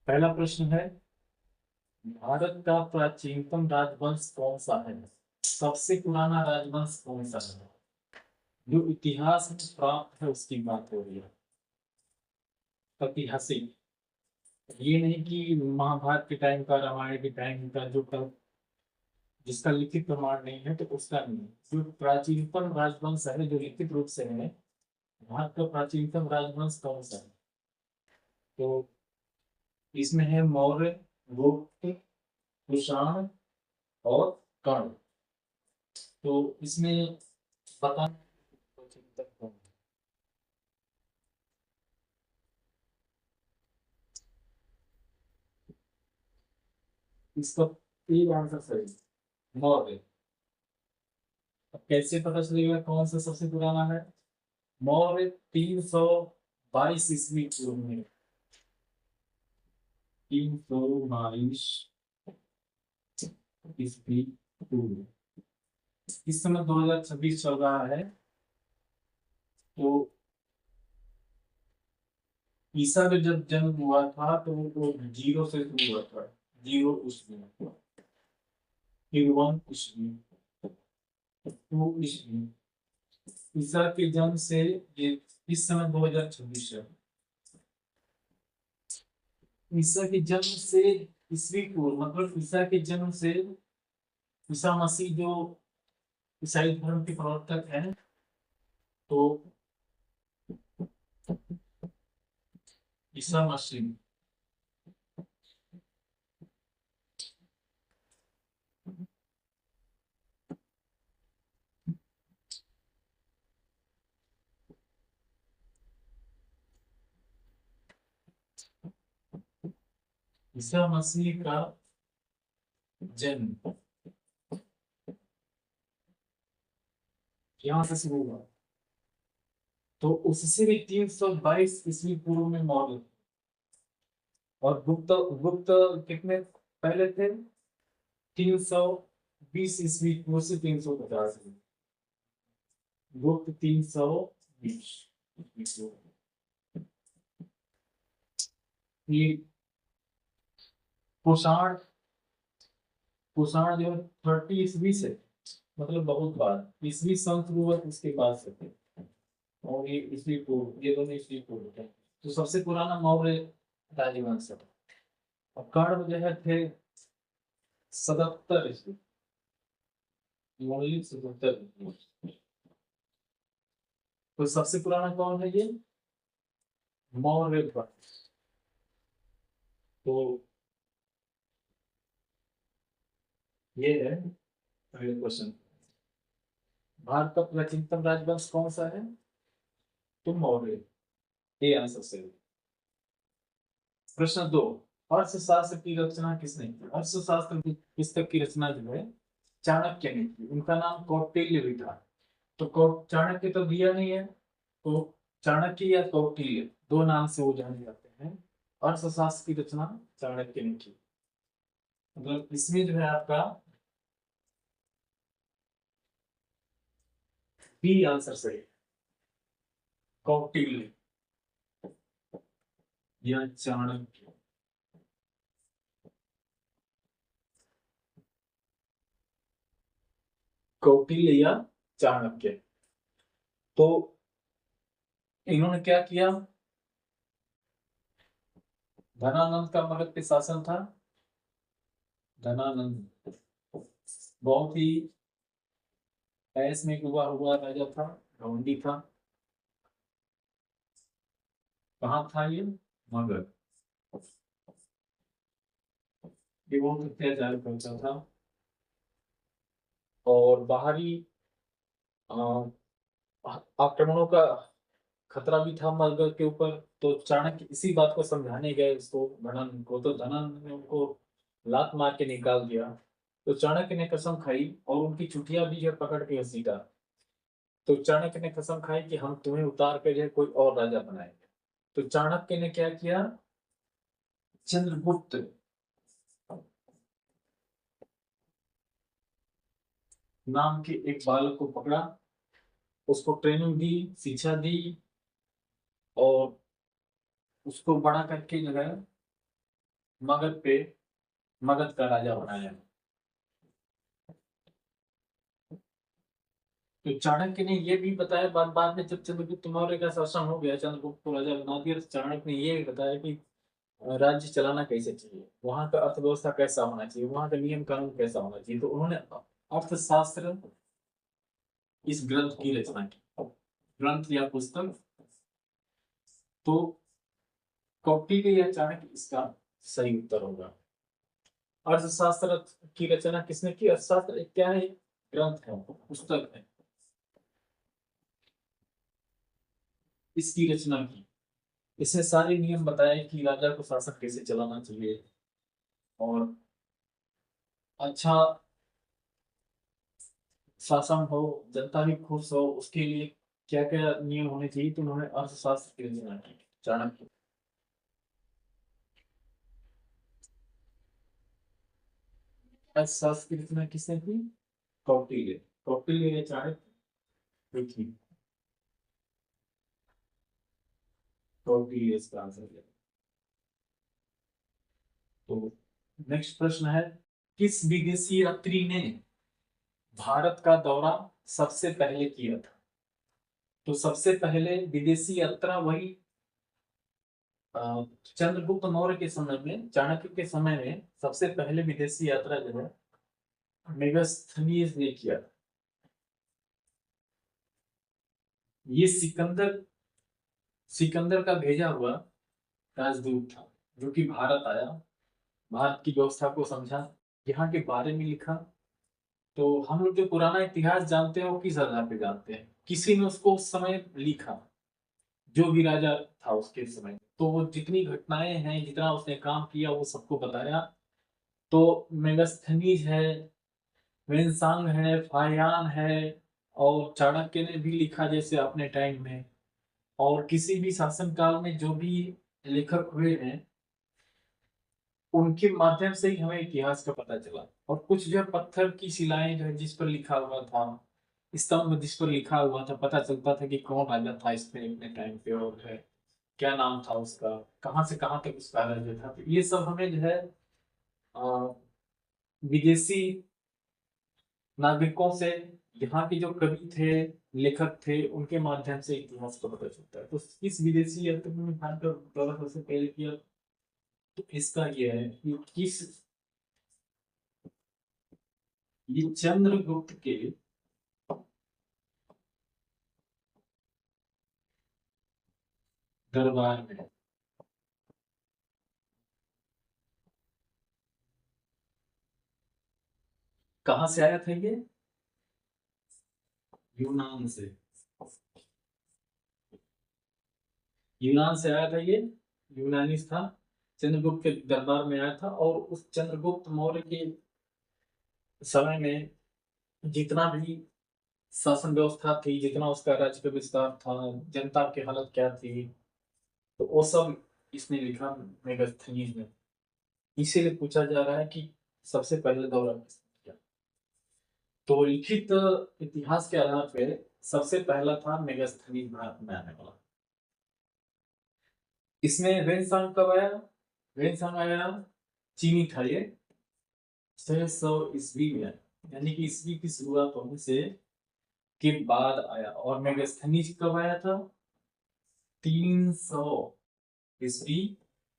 पहला प्रश्न है, भारत का प्राचीनतम राजवंश कौन सा है? सबसे पुराना राजवंश कौन सा है? जो इतिहास में प्राप्त है उसकी बात हो रही है। ऐतिहासिक, ये नहीं कि महाभारत के टाइम का, रामायण के टाइम का, जो जिसका लिखित प्रमाण नहीं है तो उसका नहीं। जो प्राचीनतम राजवंश है जो लिखित रूप से है, भारत का प्राचीनतम राजवंश कौन सा है? तो इसमें है मौर्य, गुप्त, कुषाण और कर्ण। तो इसमें बता, इसका एक आंसर सही, मौर्य। अब कैसे पता चलेगा कौन सा सबसे पुराना है? मौर्य 322 ईस्वी पूर्व में, 322 ईस्वी पूर्व। इस समय 2026 चल रहा है, तो ईसा का जब जन्म हुआ था तो वो जीरो से शुरू हुआ था, जीरो ईस्वी, फिर वन ईस्वी, टू ईस्वी। ईसा के जन्म से ये इस समय 2026 है। ईसा के जन्म से ईस्वी पूर्व मतलब ईसा के जन्म से, ईसा मसीह जो ईसाई धर्म के प्रवर्तक हैं, तो ईसा मसीह ईसा मसीह का जन्म यहाँ से शुरू हुआ, तो उससे भी 322 ईस्वी पूर्व में मौजूद। और गुप्त गुप्त कितने पहले थे? 320 ईस्वी पूर्व से 350। गुप्त 320 ईस्वी पूर्व। ये कुषाण, कुषाण जो 30 ईस्वी से, मतलब बहुत बाद, ईस्वी सन शुरू हुआ उसके बाद से थे। और ये ईस्वी पूर्व, ये दोनों ईस्वी पूर्व थे। तो सबसे पुराना मौर्य राजवंश है। और कर्ण जो है थे 77 ईस्वी, मौर्य 77। तो सबसे पुराना कौन है ये? मौर्य वंश। तो ये है अगला क्वेश्चन, भारत का प्राचीनतम राजवंश कौन सा है? तो मौर्य, ये आंसर सही। प्रश्न दो, अर्थशास्त्र की रचना किसने की? अर्थशास्त्र की पुस्तक की रचना जो है चाणक्य ने की। उनका नाम कौटिल्य भी था। तो चाणक्य तो दिया नहीं है, तो चाणक्य या कौटिल्य दो नाम से वो जाने जाते हैं। अर्थशास्त्र की रचना चाणक्य ने की। मतलब इसमें जो है आपका बी आंसर सही है, कौटिल्य या चाणक्य। कौटिल्य या चाणक्य। तो इन्होंने क्या किया? धनानंद का मगध पे शासन था। धनानंद बहुत ही ऐस में डूबा हुआ राजा था, घमंडी था। कहाँ था ये? मगध। ये बहुत अत्याचार करता था, और बाहरी आक्रमणों का खतरा भी था मगध के ऊपर। तो चाणक्य इसी बात को समझाने गए उसको, धनानंद को, तो धनानंद ने उनको लात मार के निकाल दिया। तो चाणक्य ने कसम खाई और उनकी चुटिया भी जो पकड़ के घसीटा। तो चाणक्य ने कसम खाई कि हम तुम्हें उतार कर जो है कोई और राजा बनाएंगे। तो चाणक्य ने क्या किया? चंद्रगुप्त नाम के एक बालक को पकड़ा, उसको ट्रेनिंग दी, शिक्षा दी, और उसको बड़ा करके जो है मगध का राजा बनाया। तो चाणक्य ने ये भी बताया बाद बाद में, जब चंद्रगुप्त मौर्य का शासन हो गया, चंद्रगुप्त को राजा बना दिया, तो चाणक्य ने ये भी बताया कि राज्य चलाना कैसे चाहिए, वहां का अर्थव्यवस्था कैसा होना चाहिए, वहां का नियम कानून कैसा होना चाहिए। तो उन्होंने अर्थशास्त्र इस ग्रंथ की रचना की, ग्रंथ या पुस्तक। तो कौटिल्य या चाणक्य इसका सही उत्तर होगा। अर्थशास्त्र की रचना किसने की? अर्थशास्त्र एक क्या है? ग्रंथ है, पुस्तक है, इसकी रचना की। इसने सारे नियम बताए कि राजा को शासन कैसे चलाना चाहिए, और अच्छा शासन हो, जनता भी खुश हो, उसके लिए क्या क्या नियम होने चाहिए। तो उन्होंने अर्थशास्त्र की रचना की, चाणक्य। अर्थशास्त्र की रचना किसने की? कौटिल्य। कौटिल्य या चाणक्य? पृथ्वी। कौटिल्य इसका आंसर है। तो नेक्स्ट प्रश्न है, किस विदेशी यात्री ने भारत का दौरा सबसे पहले किया था? तो सबसे पहले विदेशी यात्रा वही अ, चंद्रगुप्त मौर्य के समय में, चाणक्य के समय में सबसे पहले विदेशी यात्रा जो है मेगास्थनीज ने किया। ये सिकंदर सिकंदर का भेजा हुआ राजदूत था, जो कि भारत आया, भारत की व्यवस्था को समझा, यहाँ के बारे में लिखा। तो हम लोग जो पुराना इतिहास जानते हैं वो किस आधार पे जानते हैं? किसी ने उसको उस समय लिखा, जो भी राजा था उसके समय, तो वो जितनी घटनाएं हैं, जितना उसने काम किया, वो सबको बताया। तो मेगास्थनीज है, वेनसांग है, फायान है, और चाणक्य ने भी लिखा जैसे अपने टाइम में। और किसी भी शासन काल में जो भी लेखक हुए हैं, उनके माध्यम से ही हमें इतिहास का पता चला। और कुछ जो पत्थर की शिलाएं जो है, जिस पर लिखा हुआ था, स्तंभ जिस पर लिखा हुआ था, पता चलता था कि कौन राजा था इस पे अपने टाइम पे, और है क्या नाम था उसका, कहाँ से कहाँ तक उसका राज्य था। तो ये सब हमें जो है अ, विदेशी नागरिकों से, यहाँ के जो कवि थे, लेखक थे, उनके माध्यम से इतिहास का पता चलता है। तो किस विदेशी यात्री ने भारत का दौरा सबसे पहले किया? तो इसका ये है कि ये चंद्रगुप्त के दरबार में। कहाँ से आया था ये? यूनान से। यूनान से आया था ये, यूनानी था, चंद्रगुप्त के दरबार में आया था। और उस चंद्रगुप्त मौर्य के समय में जितना भी शासन व्यवस्था थी, जितना उसका राज्य का विस्तार था, जनता की हालत क्या थी, तो वो सब इसने लिखा, मेगास्थनीज ने। इसीलिए पूछा जा रहा है कि सबसे पहले दौरा किसने किया। तो लिखित इतिहास के आधार पर सबसे पहला था मेगास्थनीज भारत में आने वाला। इसमें रेनेसां कब आया? रेनेसां आया, चीनी था ये, 600 ईस्वी में, यानी कि ईस्वी की शुरुआत होने से के बाद आया। और मेगास्थनीज कब आया था? 300 ईस्वी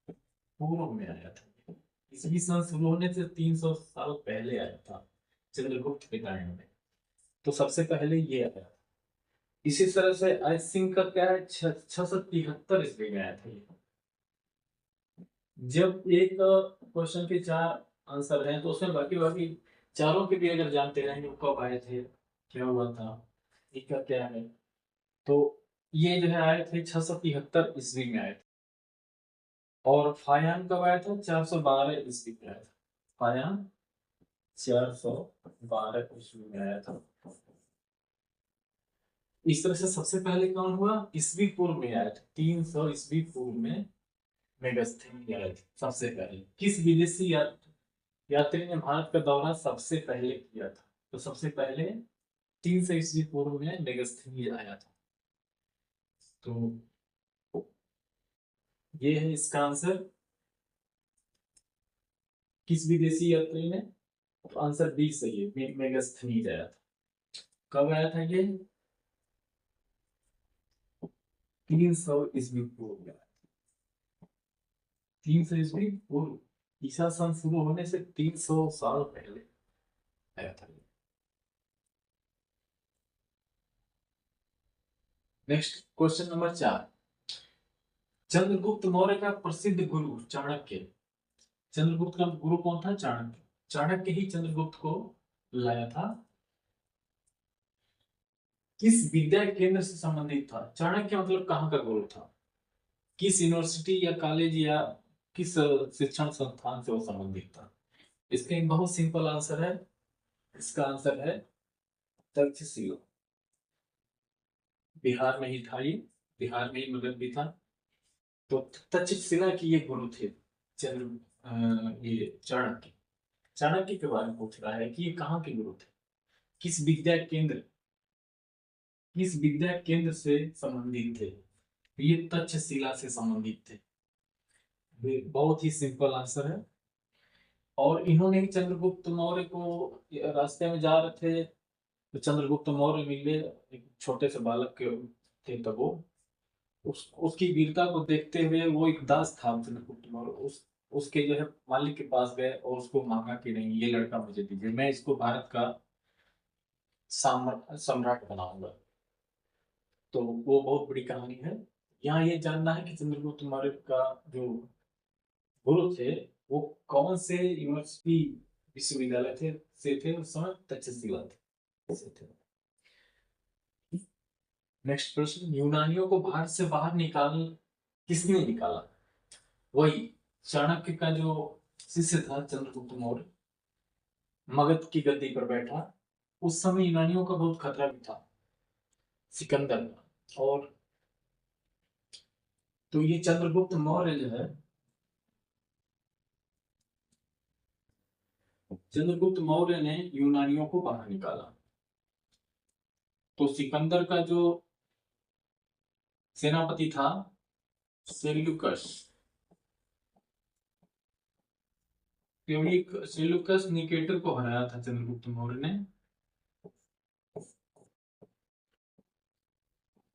पूर्व में आया था। ईस्वी सन शुरू होने से 300 साल पहले आया था, चंद्रगुप्त के टाइम में। तो सबसे पहले ये आया। इसी तरह से आई सिंह का क्या है, 673 ईस्वी में आया था ये। जब एक क्वेश्चन के चार आंसर हैं, तो उसमें बाकी बाकी चारों के भी अगर जानते रहेंगे वो कब आए थे, क्या हुआ था, इसका क्या है, तो ये जो है आए थे 673 ईस्वी में आए थे। और फायान कब आया था? 412 ईस्वी में आया था। फायान 412 ईस्वी में आया था। इस तरह से सबसे पहले कौन हुआ? ईस्वी पूर्व में आया था, 300 ईस्वी पूर्व में मेगास्थनीज आए थे सबसे पहले। किस विदेशी यात्री ने भारत का दौरा सबसे पहले किया था? तो सबसे पहले 300 ईस्वी पूर्व में मेगास्थनीज आया था। तो ये है इसका आंसर। किस विदेशी यात्री ने? तो आंसर बी सही है, मेगास्थनीज आया था। कब आया था ये? 300 ईस्वी पूर्व में। 300 ईस्वी पूर्व, ईसा सन शुरू होने से 300 साल पहले आया था। Next question number 4। Chandragupta Maurya का प्रसिद्ध गुरु चाणक्य। चंद्रगुप्त का गुरु कौन था? चाणक्य। चाणक्य ही चंद्रगुप्त को लाया था। किस विद्या केंद्र से संबंधित था? चाणक्य मतलब कहाँ का गुरु था? किस यूनिवर्सिटी या कॉलेज या किस शिक्षण संस्थान से वो संबंधित था? इसका एक बहुत सिंपल आंसर है। इसका आंसर है तक्षशिला। बिहार में ही था ये, बिहार में ही मगध भी था। तो तक्षशिला की ये गुरु थे ये चाणक्य। चाणक्य के बारे में पूछ रहा है कि ये कहाँ के गुरु थे, किस विद्या केंद्र, किस विद्या केंद्र से संबंधित थे? ये तक्षशिला से संबंधित थे। ये बहुत ही सिंपल आंसर है। और इन्होंने चंद्रगुप्त मौर्य को, रास्ते में जा रहे थे तो चंद्रगुप्त मौर्य मिले, एक छोटे से बालक के थे तब वो, उसकी वीरता को देखते हुए, वो एक दास था चंद्रगुप्त मौर्य, उसके जो है मालिक के पास गए और उसको मांगा कि नहीं, ये लड़का मुझे दीजिए, मैं इसको भारत का सम्राट बनाऊंगा। तो वो बहुत बड़ी कहानी है। यहाँ ये जानना है कि चंद्रगुप्त मौर्य का जो गुरु थे वो कौन से यूनिवर्सिटी विश्वविद्यालय से थे उस समय? तक्षशिला से थे। नेक्स्ट प्रश्न। यूनानियों को भारत से बाहर किसने निकाला? वही चाणक्य का जो शिष्य था चंद्रगुप्त मौर्य, मगध की गद्दी पर बैठा। उस समय यूनानियों का बहुत खतरा भी था, सिकंदर का। और तो ये चंद्रगुप्त मौर्य जो है, चंद्रगुप्त मौर्य ने यूनानियों को बाहर निकाला। तो सिकंदर का जो सेनापति था सेल्यूकस, सेल्यूकस निकेटर को हराया था चंद्रगुप्त मौर्य ने।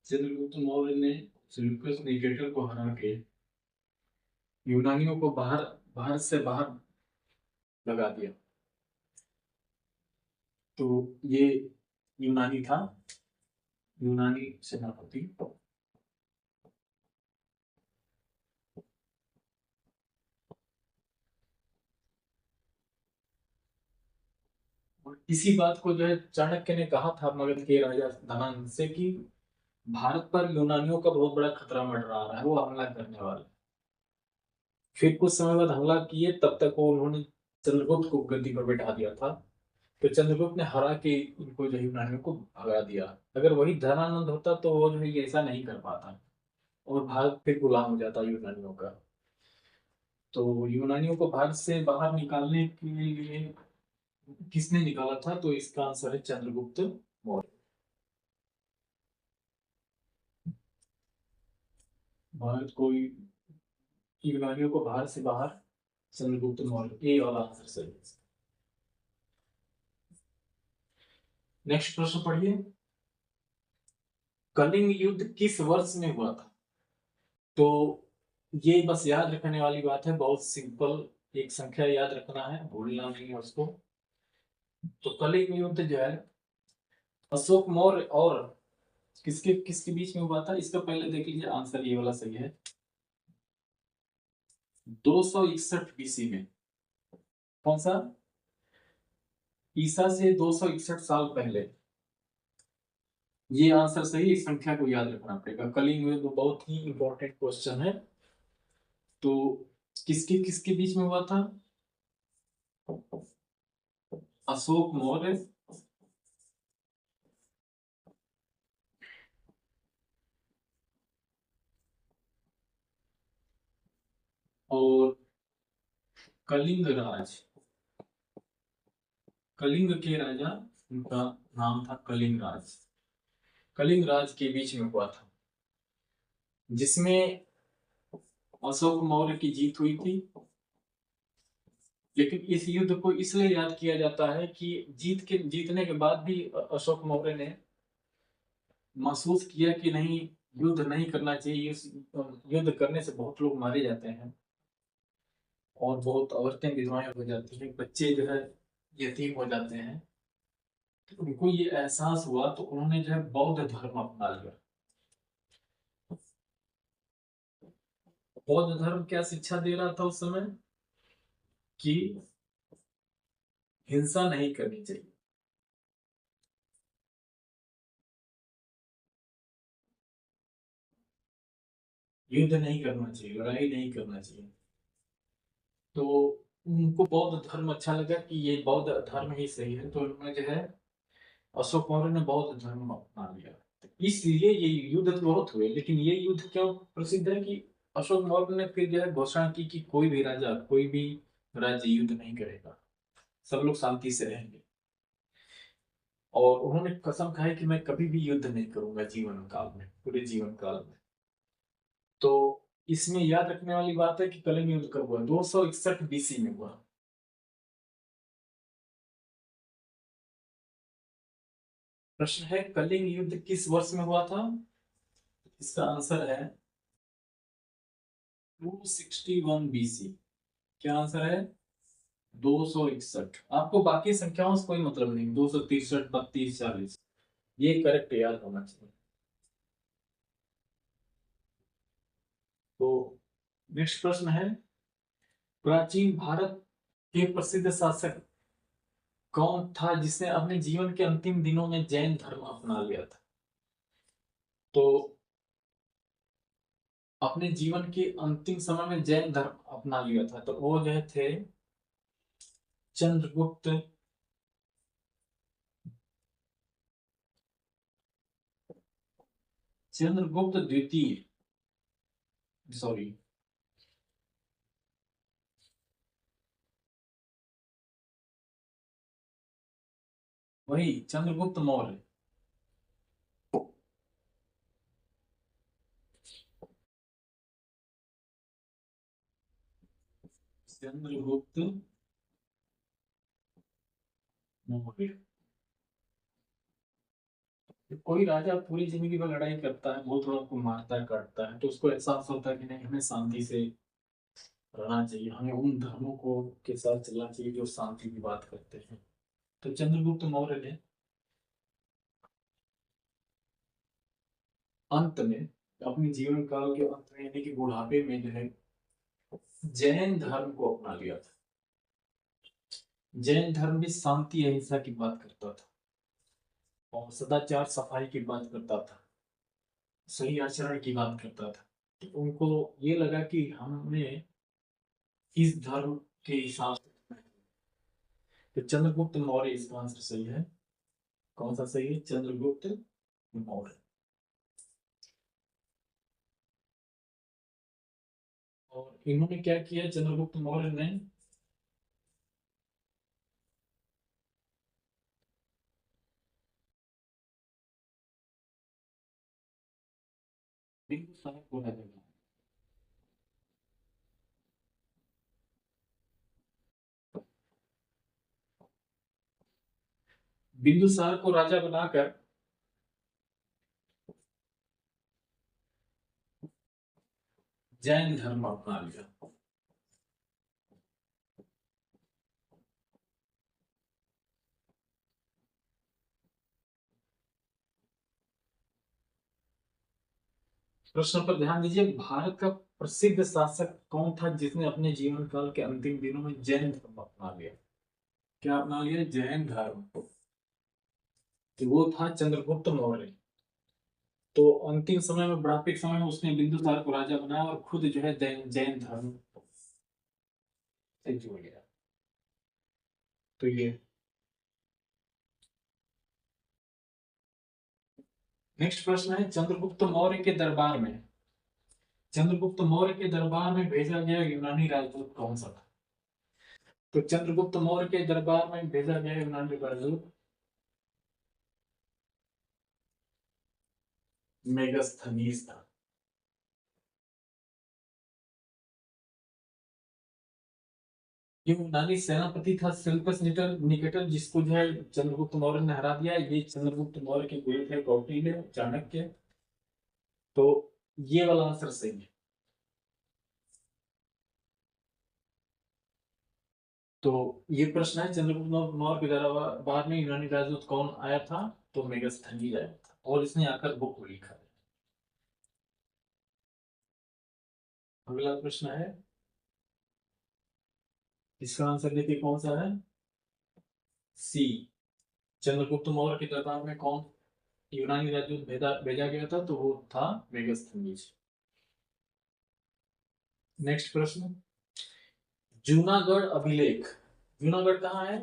चंद्रगुप्त मौर्य ने सेल्यूकस निकेटर को हरा के यूनानियों को भारत से बाहर लगा दिया। तो ये यूनानी था, यूनानी सेनापति। और इसी बात को जो है चाणक्य ने कहा था मगध के राजा धनान से कि भारत पर यूनानियों का बहुत बड़ा खतरा मंडरा रहा है, वो हमला करने वाले। फिर कुछ समय बाद हमला किए, तब तक वो उन्होंने चंद्रगुप्त को गद्दी पर बैठा दिया था। तो चंद्रगुप्त ने हरा के इनको जो यूनानियों को भगा दिया। अगर वही धनानंद होता तो वो जो है ऐसा नहीं कर पाता और भारत फिर गुलाम हो जाता यूनानियों का। तो यूनानियों को भारत से बाहर निकालने के लिए किसने निकाला था? तो इसका आंसर है चंद्रगुप्त मौर्य। भारत को, यूनानियों को भारत से बाहर चंद्रगुप्त मौर्य, ए वाला आंसर सही है। नेक्स्ट प्रश्न पढ़िए। कलिंग युद्ध किस वर्ष में हुआ था? तो ये बस याद रखने वाली बात है, बहुत सिंपल, एक संख्या याद रखना है, भूलना नहीं है उसको। तो कलिंग युद्ध जो है अशोक मौर्य और किसके किसके बीच में हुआ था? इसका पहले देख लीजिए, आंसर ये वाला सही है। 261 बीसी में। कौन सा? ईसा से 261 साल पहले। ये आंसर सही, इस संख्या को याद रखना पड़ेगा। कलिंग युद्ध बहुत ही इंपॉर्टेंट क्वेश्चन है। तो किसके किसके बीच में हुआ था? अशोक मौर्य और कलिंग राज, कलिंग के राजा, उनका नाम था कलिंग राज। कलिंग राज के बीच में हुआ था, जिसमें अशोक मौर्य की जीत हुई थी लेकिन इस युद्ध को इसलिए याद किया जाता है कि जीतने के बाद भी अशोक मौर्य ने महसूस किया कि नहीं, युद्ध नहीं करना चाहिए। युद्ध करने से बहुत लोग मारे जाते हैं और बहुत औरतें विधवाएं हो जाती हैं, बच्चे जो है यतीम हो जाते हैं। तो उनको ये एहसास हुआ तो उन्होंने जो है बौद्ध धर्म अपना लिया। बौद्ध धर्म क्या शिक्षा दे रहा था उस समय कि हिंसा नहीं करनी चाहिए, युद्ध नहीं करना चाहिए, लड़ाई नहीं करना चाहिए। तो उनको बौद्ध धर्म अच्छा लगा कि ये बौद्ध धर्म ही सही है, तो उन्होंने जो है अशोक मौर्य ने बौद्ध धर्म अपना लिया। तो इसलिए ये युद्ध तो बहुत हुए, लेकिन ये युद्ध क्यों प्रसिद्ध है कि अशोक मौर्य ने फिर जो है घोषणा की कि कोई भी राजा, कोई भी राज्य युद्ध नहीं करेगा, सब लोग शांति से रहेंगे। और उन्होंने कसम खाई कि मैं कभी भी युद्ध नहीं करूंगा जीवन काल में, पूरे जीवन काल में। तो इसमें याद रखने वाली बात है कि कलिंग युद्ध कब हुआ, 261 बीसी में हुआ। प्रश्न है कलिंग युद्ध किस वर्ष में हुआ था? इसका आंसर है 261 बीसी। क्या आंसर है? 261। आपको बाकी संख्याओं से कोई मतलब नहीं, 263, 32, 40, ये करेक्ट याद होना चाहिए। तो नेक्स्ट प्रश्न है, प्राचीन भारत के प्रसिद्ध शासक कौन था जिसने अपने जीवन के अंतिम दिनों में जैन धर्म अपना लिया था? तो अपने जीवन के अंतिम समय में जैन धर्म अपना लिया था, तो वो जो थे चंद्रगुप्त, चंद्रगुप्त द्वितीय, सॉरी, वही चंद्रगुप्त मौर्य। चंद्रगुप्त मौर्य। कोई राजा पूरी जिंदगी भर लड़ाई करता है, बहुत लोगों को मारता है, काटता है, तो उसको एहसास होता है कि नहीं, हमें शांति से रहना चाहिए, हमें उन धर्मों को के साथ चलना चाहिए जो शांति की बात करते हैं। तो चंद्रगुप्त मौर्य ने अंत में, अपने जीवन काल के अंत में, यानी कि बुढ़ापे में जो है जैन धर्म को अपना लिया था। जैन धर्म भी शांति अहिंसा की बात करता था और सदाचार सफाई की बात करता था, सही आचरण की बात करता था। तो उनको ये लगा कि हमें इस धर्म के हिसाब से चलना है। तो चंद्रगुप्त मौर्य इसका आंसर सही है। कौन सा सही है? चंद्रगुप्त मौर्य। और इन्होंने क्या किया चंद्रगुप्त मौर्य ने? बिंदुसार को राजा बनाया। बिंदुसार को राजा बनाकर जैन धर्म अपना लिया। प्रश्न पर ध्यान दीजिए, भारत का प्रसिद्ध शासक कौन था जिसने अपने जीवन काल के अंतिम दिनों में जैन धर्म अपना लिया? क्या अपना लिया? जैन धर्म। तो वो था चंद्रगुप्त मौर्य। तो अंतिम समय में, बुढ़ापे के समय में उसने बिंदुसार को राजा बनाया और खुद जो है जैन जैन धर्म से जुड़ गया। तो ये नेक्स्ट प्रश्न है, चंद्रगुप्त मौर्य के दरबार में, चंद्रगुप्त मौर्य के दरबार में भेजा गया यूनानी राजदूत कौन सा था? तो चंद्रगुप्त मौर्य के दरबार में भेजा गया यूनानी राजदूत मेगास्थनीज था। ये यूनानी सेनापति था शिल्पस निकेटर, जिसको जो है चंद्रगुप्त मौर्य ने हरा दिया। ये चंद्रगुप्त मौर्य के गुरु थे कौटिल्य, चाणक्य। तो ये वाला आंसर सही है। तो ये प्रश्न है, चंद्रगुप्त मौर्य के दरबार में यूनानी राजदूत कौन आया था? तो मेगास्थनीज आया था, और इसने आकर बुक को लिखा है। अगला प्रश्न है, इसका आंसर देखिए कौन सा है? सी। चंद्रगुप्त मौर्य के दरबार में कौन यूनानी राजदूत भेजा गया था? तो वो था मेगास्थनीज। नेक्स्ट प्रश्न, जूनागढ़ अभिलेख। जूनागढ़ कहाँ है?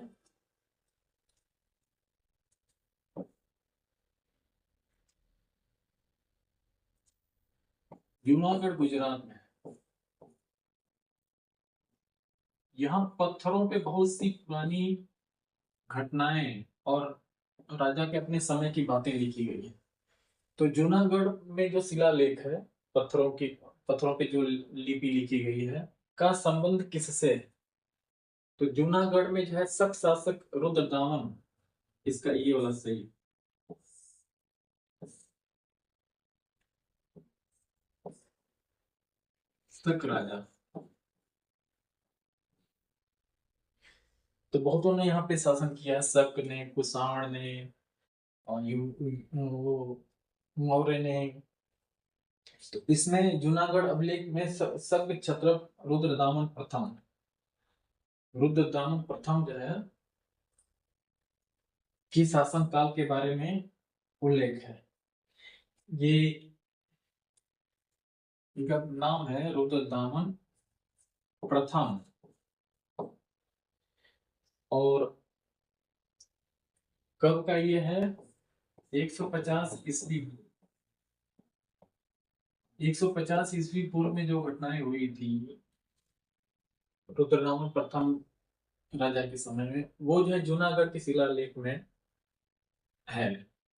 जूनागढ़ गुजरात में। यहाँ पत्थरों पे बहुत सी पुरानी घटनाएं और राजा के अपने समय की बातें लिखी गई है। तो जूनागढ़ में जो शिलालेख है, पत्थरों की पत्थरों पे जो लिपि लिखी गई है, का संबंध किससे है? तो जूनागढ़ में जो है शक शासक रुद्रदामन, इसका ये वाला सही। शक राजा। तो बहुतों ने यहाँ पे शासन किया है, शक ने, कुषाण ने, और वो मौर्य ने। तो इसमें जूनागढ़ अभिलेख में शक क्षत्रप रुद्रदामन प्रथम, रुद्रदामन प्रथम जो है की शासन काल के बारे में उल्लेख है। ये इनका नाम है रुद्रदामन प्रथम। और कब का ये है? 150 ईस्वी, 150 ईस्वी पूर्व में जो घटनाएं हुई थी रुद्रदामन प्रथम राजा के समय में, वो जो है जूनागढ़ के शिलालेख में है।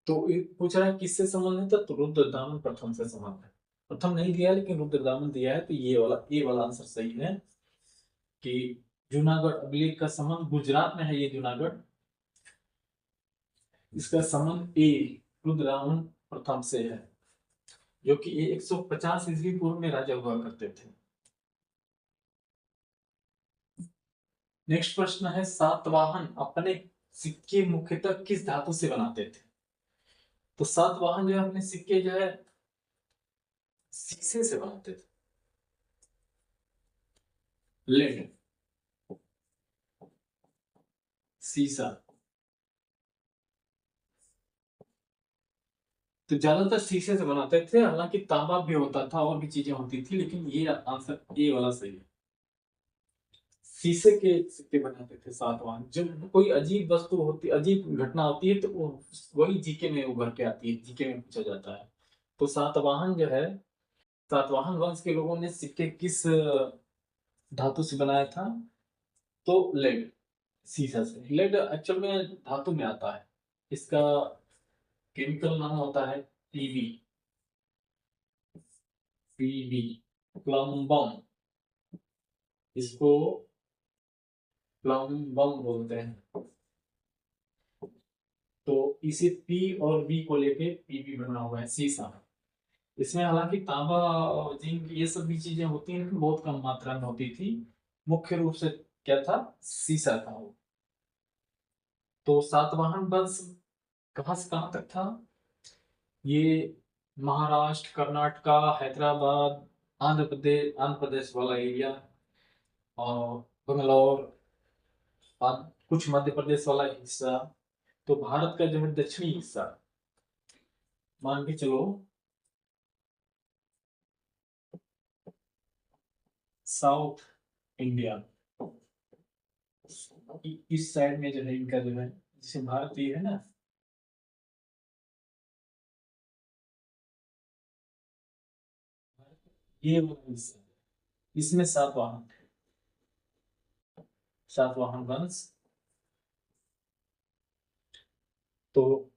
तो पूछ रहा है किससे संबंधित है? तो रुद्रदामन प्रथम से संबंधित है। प्रथम नहीं दिया लेकिन रुद्रदामन दिया है, तो ये वाला आंसर सही है कि जूनागढ़ अभिलेख का संबंध गुजरात में है। ये जूनागढ़, इसका संबंध ए रुद्रदामन प्रथम से है, जो कि ये 150 ईस्वी पूर्व में राजा हुआ करते थे। नेक्स्ट प्रश्न है, सातवाहन अपने सिक्के मुख्यतः किस धातु से बनाते थे? तो सातवाहन जो है अपने सिक्के जो है शीशे से बनाते थे। लेड, शीशा। तो ज्यादातर शीशे से बनाते थे, हालांकि तांबा भी होता था और भी चीजें होती थी, लेकिन ये आंसर ए वाला सही है। शीशे के सिक्के बनाते थे सातवाहन। जब कोई अजीब वस्तु होती, अजीब घटना होती है, तो वही जीके में उभर के आती है, जीके में पूछा जाता है। तो सातवाहन जो है, सातवाहन वंश के लोगों ने सिक्के किस धातु से बनाया था? तो लेड, शीशा से। लेड एक्चुअल में धातु में आता है, इसका केमिकल नाम होता है पीबी, पीबी प्लम्बम, इसको प्लम्बम बोलते हैं। तो इसी पी और बी को लेके पीबी बना हुआ है, शीशा। इसमें हालांकि तांबा और जिंक ये सब भी चीजें होती हैं, लेकिन बहुत कम मात्रा में होती थी। मुख्य रूप से क्या था? शीशा था वो। तो सातवाहन वंश कहां से कहां तक था? ये महाराष्ट्र, कर्नाटका, हैदराबाद, आंध्र प्रदेश वाला एरिया, और बंगलौर, और कुछ मध्य प्रदेश वाला हिस्सा। तो भारत का जो है दक्षिणी हिस्सा, मान के चलो साउथ इंडिया, इस साइड में जो है इनका जो है, जिसे भारत ये है ना, ये वो हिस्सा, इसमें सातवाहन थे, सातवाहन वंश। तो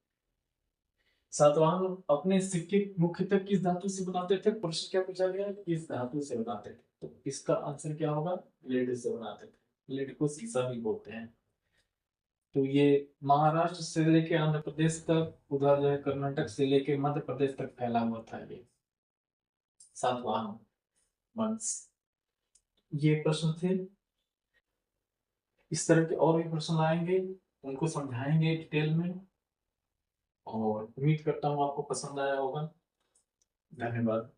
सातवाहन अपने सिक्के मुख्यतः किस धातु से बनाते थे? प्रश्न क्या पूछा गया? किस धातु से बनाते थे? तो इसका आंसर क्या होगा? लेड से बनाते थे। लेड को सीसा भी बोलते हैं। तो ये महाराष्ट्र से लेके आंध्र प्रदेश तक, उधर जो है कर्नाटक से लेके मध्य प्रदेश तक फैला हुआ था ये सातवाहन वंश। ये प्रश्न थे। इस तरह के और भी प्रश्न आएंगे, उनको समझाएंगे डिटेल में, और उम्मीद करता हूँ आपको पसंद आया होगा। धन्यवाद।